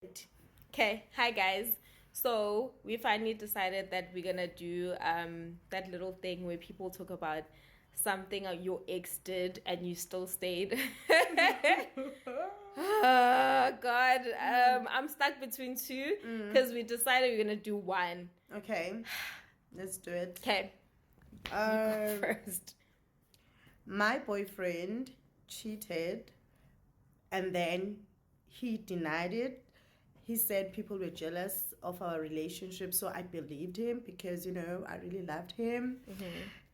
Okay, hi guys. So we finally decided that we're gonna do that little thing where people talk about something your ex did and you still stayed. Oh God, I'm stuck between two because we decided we're gonna do one. Okay, let's do it. Okay, you go first. My boyfriend cheated and then he denied it. He said people were jealous of our relationship, so I believed him because, I really loved him.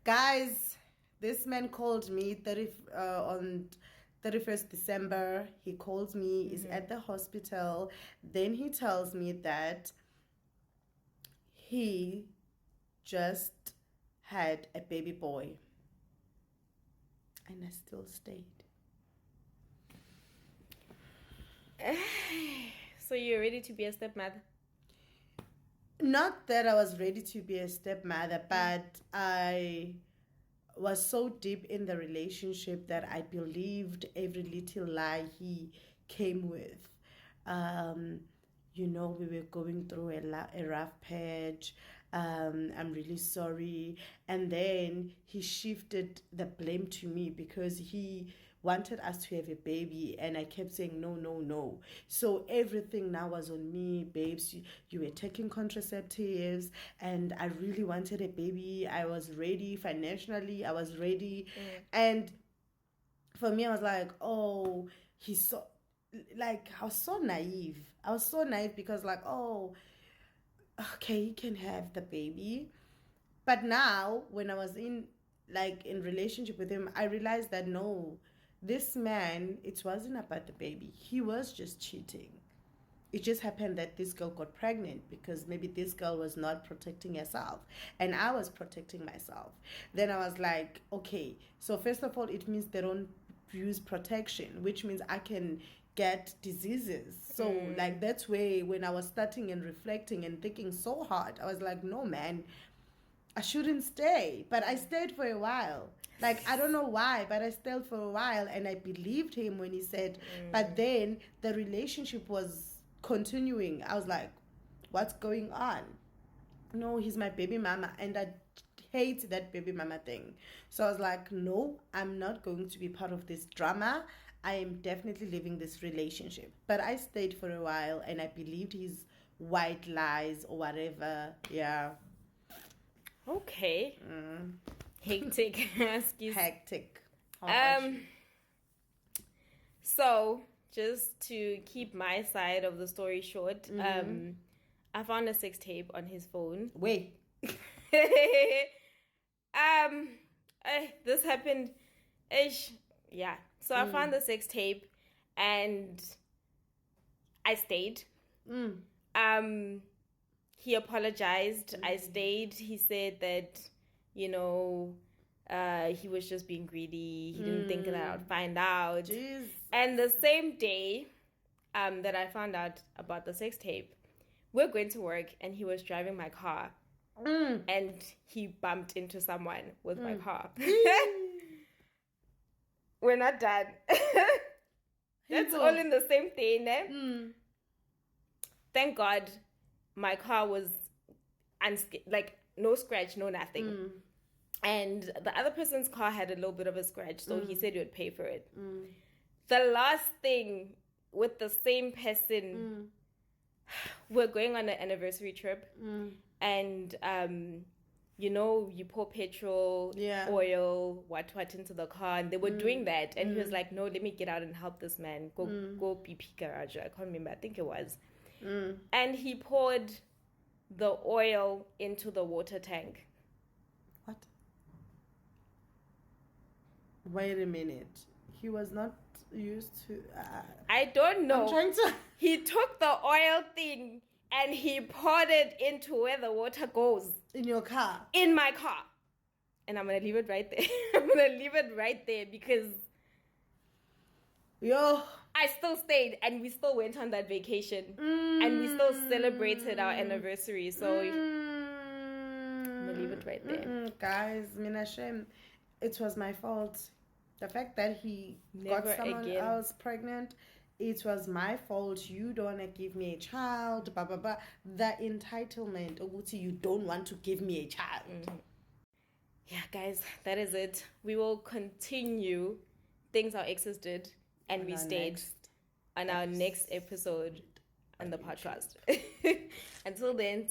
Guys, this man called me on 31st December. He calls me, he's at the hospital. Then he tells me that he just had a baby boy. And I still stayed. So you're ready to be a stepmother? Not that I was ready to be a stepmother, but I was so deep in the relationship that I believed every little lie he came with. We were going through a rough patch. I'm really sorry. And then he shifted the blame to me because he wanted us to have a baby, and I kept saying no, no, no. So everything now was on me, babes. You were taking contraceptives, and I really wanted a baby. I was ready financially. I was ready. And for me, I was like, oh, he's so, like, I was so naive. I was so naive because, like, oh, okay, he can have the baby. But now, when I was in relationship with him, I realized that no, this man, it wasn't about the baby. He was just cheating. It just happened that this girl got pregnant because maybe this girl was not protecting herself and I was protecting myself. Then I was like, okay, so first of all, it means they don't use protection, which means I can get diseases. So like that's where when I was starting and reflecting and thinking so hard, I was like, no man, I shouldn't stay. But I stayed for a while. Like, I don't know why, but I stayed for a while and I believed him when he said, but then the relationship was continuing. I was like, what's going on? No, he's my baby mama. And I hate that baby mama thing. So I was like, no, I'm not going to be part of this drama. I am definitely leaving this relationship. But I stayed for a while and I believed his white lies or whatever. Yeah. Okay. Hectic. Excuse. Hectic. How about you? So just to keep my side of the story short, I found a sex tape on his phone. Wait. This happened. Yeah. So I found the sex tape, and I stayed. He apologized. I stayed. He said that, he was just being greedy. He didn't think that I'd find out. Jeez. And the same day that I found out about the sex tape, we're going to work and he was driving my car. And he bumped into someone with my car. We're not done. That's all in the same thing, eh? Thank God my car was no scratch, no nothing. And the other person's car had a little bit of a scratch, so he said he would pay for it. The last thing with the same person, we're going on an anniversary trip, and you pour petrol, oil, what into the car, and they were doing that, and he was like, "No, let me get out and help this man. Go BP garage." I can't remember. I think it was. And he poured the oil into the water tank. What? Wait a minute. He was not used to. I don't know. I'm trying to. He took the oil thing and he poured it into where the water goes. In your car? In my car. And I'm going to leave it right there. I'm going to leave it right there because I still stayed and we still went on that vacation. And we still celebrated our anniversary. So I'm going to leave it right there. Guys, Minashem, it was my fault. The fact that he Never got someone again. else pregnant, it was my fault, you don't want to give me a child, blah blah blah. The entitlement, ukuthi you don't want to give me a child. Yeah, guys, that is it. We will continue things our exes did, and we stayed on our next episode on the podcast. Until then,